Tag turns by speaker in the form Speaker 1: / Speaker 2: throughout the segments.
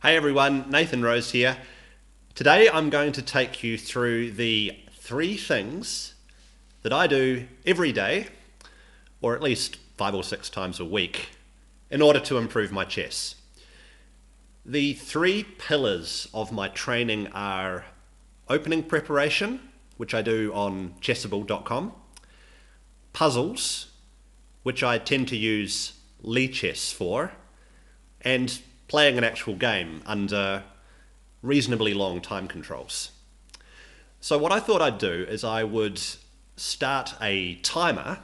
Speaker 1: Hey everyone, Nathan Rose here. Today I'm going to take you through the 3 things that I do every day, or at least 5 or 6 times a week, in order to improve my chess. The 3 pillars of my training are opening preparation, which I do on chessable.com, puzzles, which I tend to use Lichess for, and playing an actual game under reasonably long time controls. So what I thought I'd do is I would start a timer,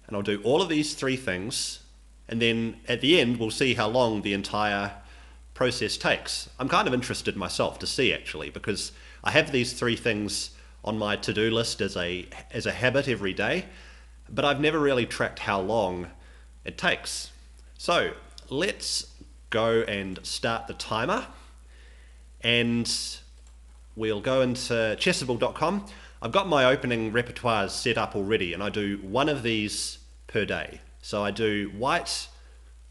Speaker 1: and I'll do all of these 3 things, and then at the end we'll see how long the entire process takes. I'm kind of interested myself to see, actually, because I have these 3 things on my to-do list as a habit every day, but I've never really tracked how long it takes. So let's go and start the timer, and we'll go into chessable.com. I've got my opening repertoires set up already, and I do 1 of these per day. So I do white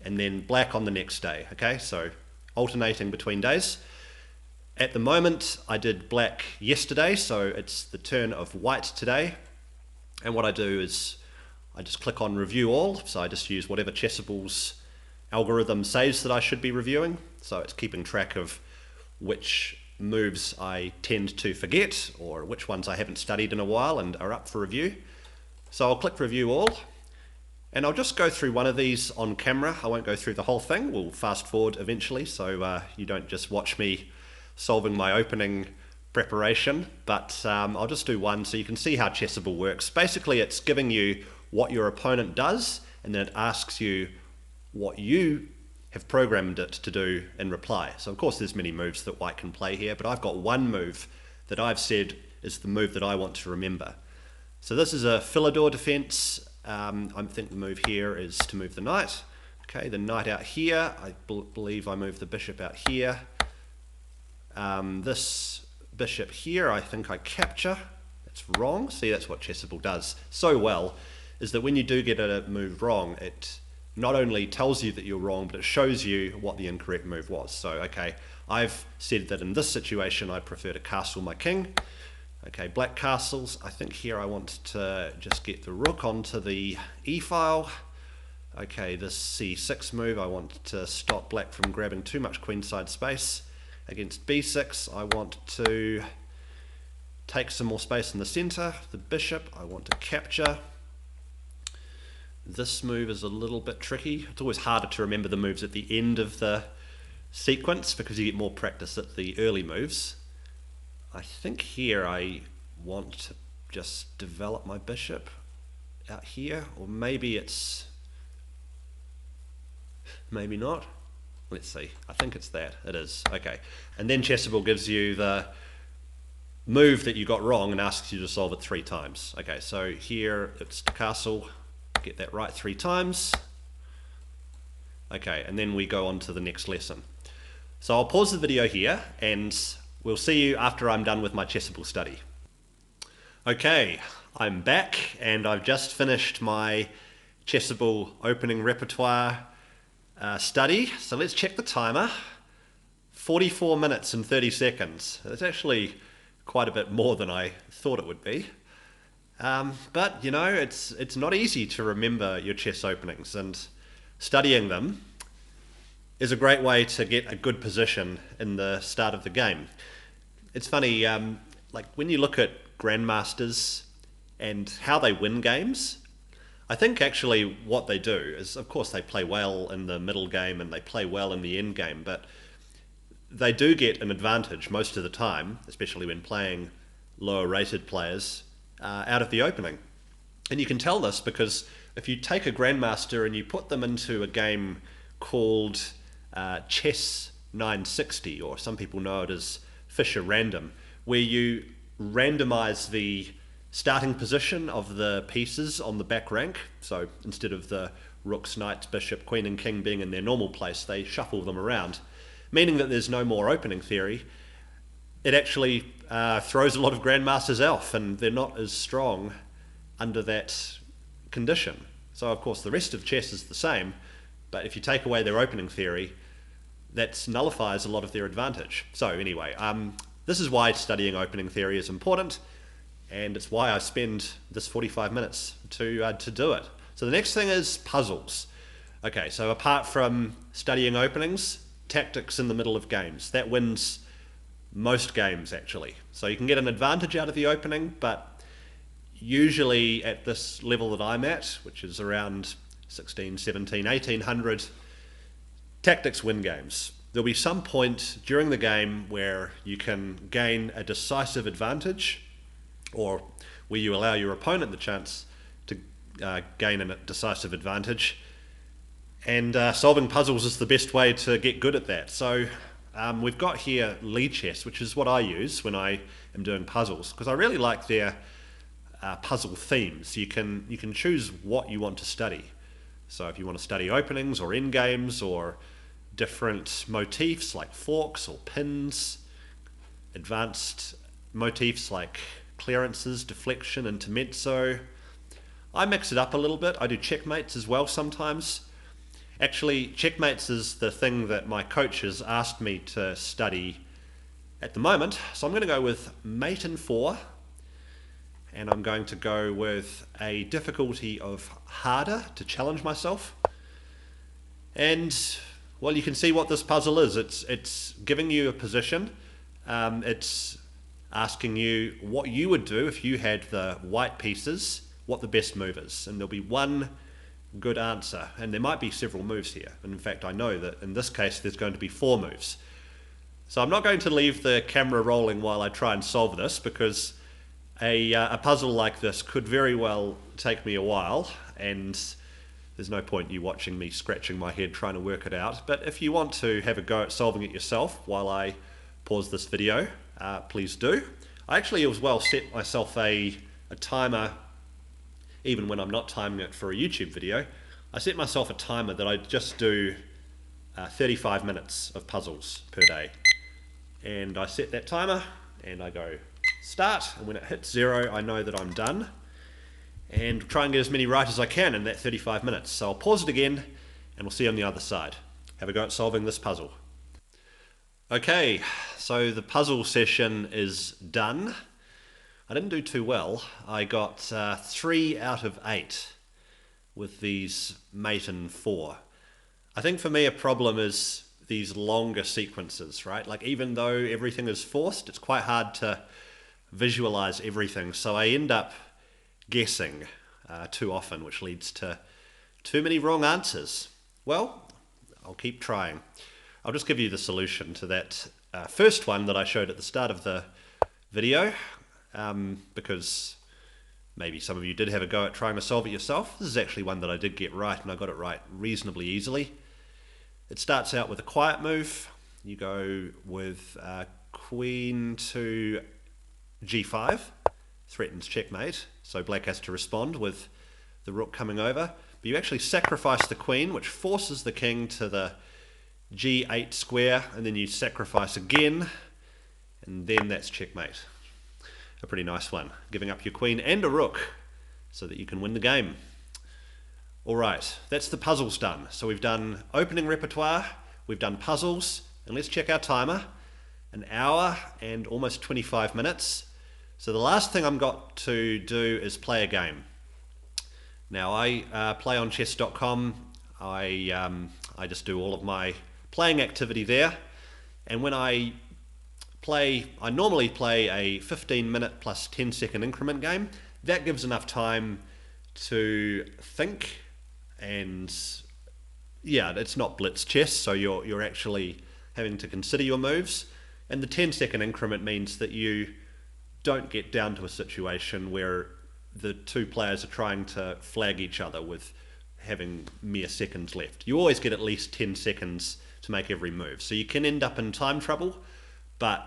Speaker 1: and then black on the next day, okay? So alternating between days. At the moment, I did black yesterday, so it's the turn of white today. And what I do is I just click on review all, so I just use whatever Chessable's algorithm says that I should be reviewing, so it's keeping track of which moves I tend to forget or which ones I haven't studied in a while and are up for review. So I'll click review all, and I'll just go through 1 of these on camera. I won't go through the whole thing. We'll fast forward eventually, so you don't just watch me solving my opening preparation, but I'll just do 1 so you can see how Chessable works. Basically, it's giving you what your opponent does, and then it asks you what you have programmed it to do in reply. So of course there's many moves that white can play here, but I've got 1 move that I've said is the move that I want to remember. So this is a Philidor Defense. I think the move here is to move the knight. Okay, the knight out here. I believe I move the bishop out here. This bishop here, I think I capture. That's wrong. See, that's what Chessable does so well, is that when you do get a move wrong, it not only tells you that you're wrong, but it shows you what the incorrect move was. So, okay, I've said that in this situation I prefer to castle my king. Okay, black castles. I think here I want to just get the rook onto the e-file. Okay, this c6 move, I want to stop black from grabbing too much queenside space. Against b6, I want to take some more space in the center. The bishop, I want to capture. This move is a little bit tricky. It's always harder to remember the moves at the end of the sequence because you get more practice at the early moves. I think here I want to just develop my bishop out here, or maybe it's... maybe not. Let's see. I think it's that. It is. Okay. And then Chessable gives you the move that you got wrong and asks you to solve it 3 times. Okay, so here it's the castle. Get that right 3 times. Okay, and then we go on to the next lesson. So I'll pause the video here and we'll see you after I'm done with my Chessable study. Okay, I'm back and I've just finished my Chessable opening repertoire study. So let's check the timer. 44 minutes and 30 seconds. That's actually quite a bit more than I thought it would be. But you know, it's not easy to remember your chess openings, and studying them is a great way to get a good position in the start of the game. It's funny, like when you look at grandmasters and how they win games, I think actually what they do is, of course, they play well in the middle game and they play well in the end game, but they do get an advantage most of the time, especially when playing lower rated players, out of the opening. And you can tell this because if you take a grandmaster and you put them into a game called Chess 960, or some people know it as Fisher Random, where you randomize the starting position of the pieces on the back rank. So instead of the rooks, knights, bishop, queen and king being in their normal place, they shuffle them around, meaning that there's no more opening theory. It actually throws a lot of grandmasters off, and they're not as strong under that condition. So of course the rest of chess is the same, but if you take away their opening theory, that nullifies a lot of their advantage. So anyway, this is why studying opening theory is important, and it's why I spend this 45 minutes to do it. So the next thing is puzzles. Okay, so apart from studying openings, tactics in the middle of games. That wins most games, actually. So you can get an advantage out of the opening, but usually at this level that I'm at, which is around 16, 17, 1800, tactics win games. There'll be some point during the game where you can gain a decisive advantage, or where you allow your opponent the chance to gain a decisive advantage. And solving puzzles is the best way to get good at that. So we've got here Lichess, which is what I use when I am doing puzzles, because I really like their puzzle themes. You can choose what you want to study. So if you want to study openings or endgames or different motifs like forks or pins, advanced motifs like clearances, deflection, intermezzo. I mix it up a little bit. I do checkmates as well sometimes. Actually, checkmates is the thing that my coach has asked me to study at the moment. So I'm going to go with mate in 4, and I'm going to go with a difficulty of harder to challenge myself. And well, you can see what this puzzle is. It's giving you a position. It's asking you what you would do if you had the white pieces, what the best move is. And there'll be one good answer, and there might be several moves here. And in fact, I know that in this case there's going to be 4 moves. So I'm not going to leave the camera rolling while I try and solve this, because a puzzle like this could very well take me a while, and there's no point you watching me scratching my head trying to work it out. But if you want to have a go at solving it yourself while I pause this video, please do. I actually as well set myself a timer. Even when I'm not timing it for a YouTube video, I set myself a timer that I just do 35 minutes of puzzles per day. And I set that timer and I go start, and when it hits 0, I know that I'm done. And try and get as many right as I can in that 35 minutes. So I'll pause it again and we'll see you on the other side. Have a go at solving this puzzle. Okay, so the puzzle session is done. I didn't do too well. I got 3 out of 8 with these mate in 4. I think for me a problem is these longer sequences, right? Like even though everything is forced, it's quite hard to visualize everything. So I end up guessing too often, which leads to too many wrong answers. Well, I'll keep trying. I'll just give you the solution to that first one that I showed at the start of the video. Because maybe some of you did have a go at trying to solve it yourself. This is actually one that I did get right, and I got it right reasonably easily. It starts out with a quiet move. You go with queen to g5, threatens checkmate, so black has to respond with the rook coming over. But you actually sacrifice the queen, which forces the king to the g8 square, and then you sacrifice again, and then that's checkmate. A pretty nice one, giving up your queen and a rook so that you can win the game. Alright, that's the puzzles done. So we've done opening repertoire, we've done puzzles, and let's check our timer. 1 hour and almost 25 minutes. So the last thing I've got to do is play a game. Now I play on chess.com. I just do all of my playing activity there, and when I normally play a 15-minute plus 10-second increment game. That gives enough time to think, and yeah, it's not blitz chess, so you're actually having to consider your moves. And the 10-second increment means that you don't get down to a situation where the two players are trying to flag each other with having mere seconds left. You always get at least 10 seconds to make every move. So you can end up in time trouble, but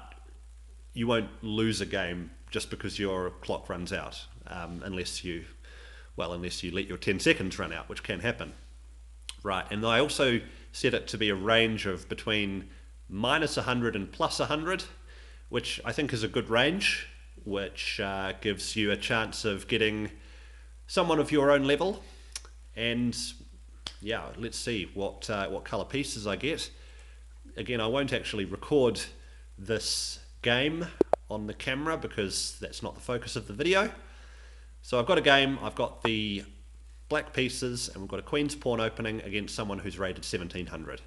Speaker 1: you won't lose a game just because your clock runs out, unless you let your 10 seconds run out, which can happen. Right, and I also set it to be a range of between -100 and +100, which I think is a good range, which gives you a chance of getting someone of your own level. And yeah, let's see what colour pieces I get. again, I won't actually record this game on the camera because that's not the focus of the video. So I've got a game, I've got the black pieces, and we've got a queen's pawn opening against someone who's rated 1700.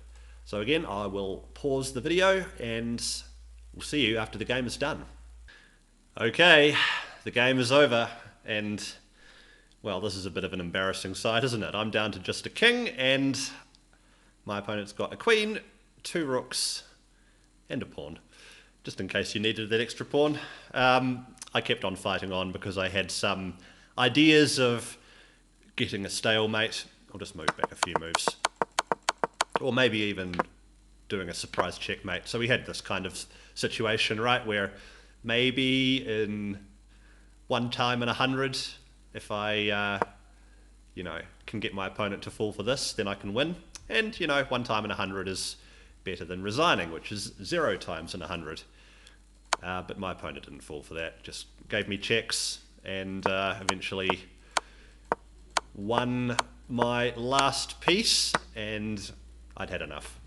Speaker 1: So again, I will pause the video and we'll see you after the game is done. Okay, the game is over, and well, this is a bit of an embarrassing sight, isn't it? I'm down to just a king, and my opponent's got a queen, 2 rooks, and a pawn. Just in case you needed that extra pawn. I kept on fighting on because I had some ideas of getting a stalemate. I'll just move back a few moves. Or maybe even doing a surprise checkmate. So we had this kind of situation, right, where maybe in 1 time in 100, if I, can get my opponent to fall for this, then I can win. And, 1 time in 100 is better than resigning, which is 0 times in 100. But my opponent didn't fall for that, just gave me checks, and eventually won my last piece, and I'd had enough.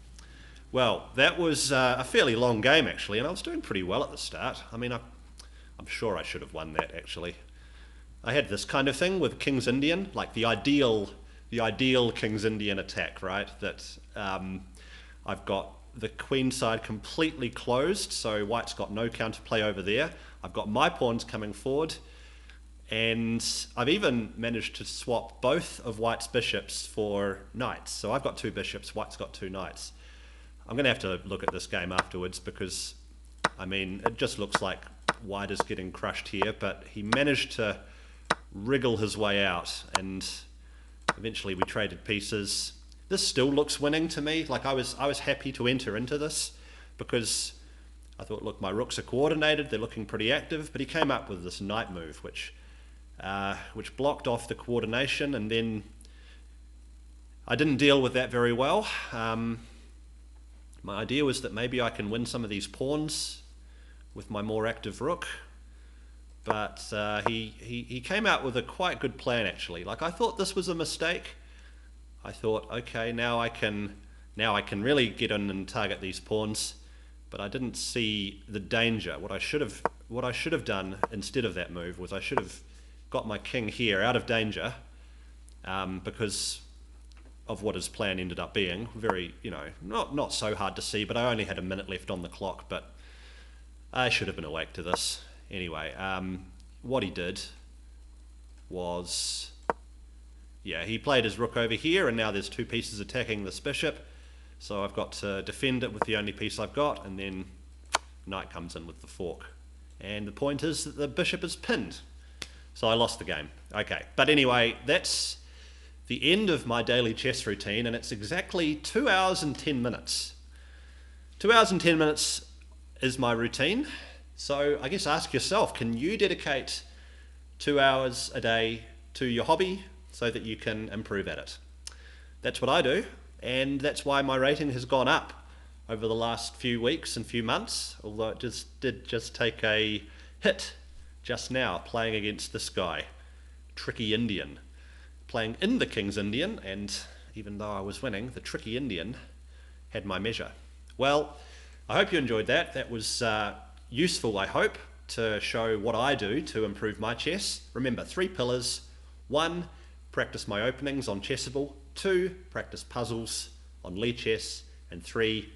Speaker 1: Well, that was a fairly long game actually, and I was doing pretty well at the start. I mean, I'm sure I should have won that actually. I had this kind of thing with King's Indian, like the ideal King's Indian attack, right? That I've got the queen side completely closed, so white's got no counterplay over there. I've got my pawns coming forward, and I've even managed to swap both of white's bishops for knights. So I've got 2 bishops, white's got 2 knights. I'm going to have to look at this game afterwards because, I mean, it just looks like white is getting crushed here, but he managed to wriggle his way out, and eventually we traded pieces. This still looks winning to me. Like I was happy to enter into this because I thought, look, my rooks are coordinated, they're looking pretty active, but he came up with this knight move, which blocked off the coordination, and then I didn't deal with that very well. My idea was that maybe I can win some of these pawns with my more active rook, but he came out with a quite good plan actually. Like I thought this was a mistake. I thought, okay, now I can really get in and target these pawns, but I didn't see the danger. What I should have done instead of that move was I should have got my king here out of danger, because of what his plan ended up being. Very, not so hard to see, but I only had a minute left on the clock, but I should have been awake to this. Anyway, what he did was, yeah, he played his rook over here, and now there's 2 pieces attacking this bishop, so I've got to defend it with the only piece I've got, and then knight comes in with the fork. And the point is that the bishop is pinned, so I lost the game. Okay, but anyway, that's the end of my daily chess routine, and it's exactly 2 hours and 10 minutes. 2 hours and 10 minutes is my routine, so I guess ask yourself, can you dedicate 2 hours a day to your hobby so that you can improve at it? That's what I do, and that's why my rating has gone up over the last few weeks and few months, although it did take a hit just now playing against this guy, Tricky Indian, playing in the King's Indian, and even though I was winning, the Tricky Indian had my measure. Well, I hope you enjoyed that. That was useful, I hope, to show what I do to improve my chess. Remember, 3 pillars. 1, practice my openings on Chessable. 2, practice puzzles on Lichess. And 3,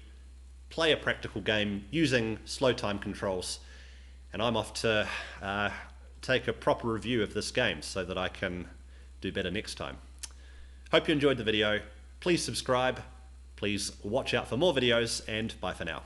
Speaker 1: play a practical game using slow time controls. And I'm off to take a proper review of this game so that I can do better next time. Hope you enjoyed the video. Please subscribe, please watch out for more videos, and bye for now.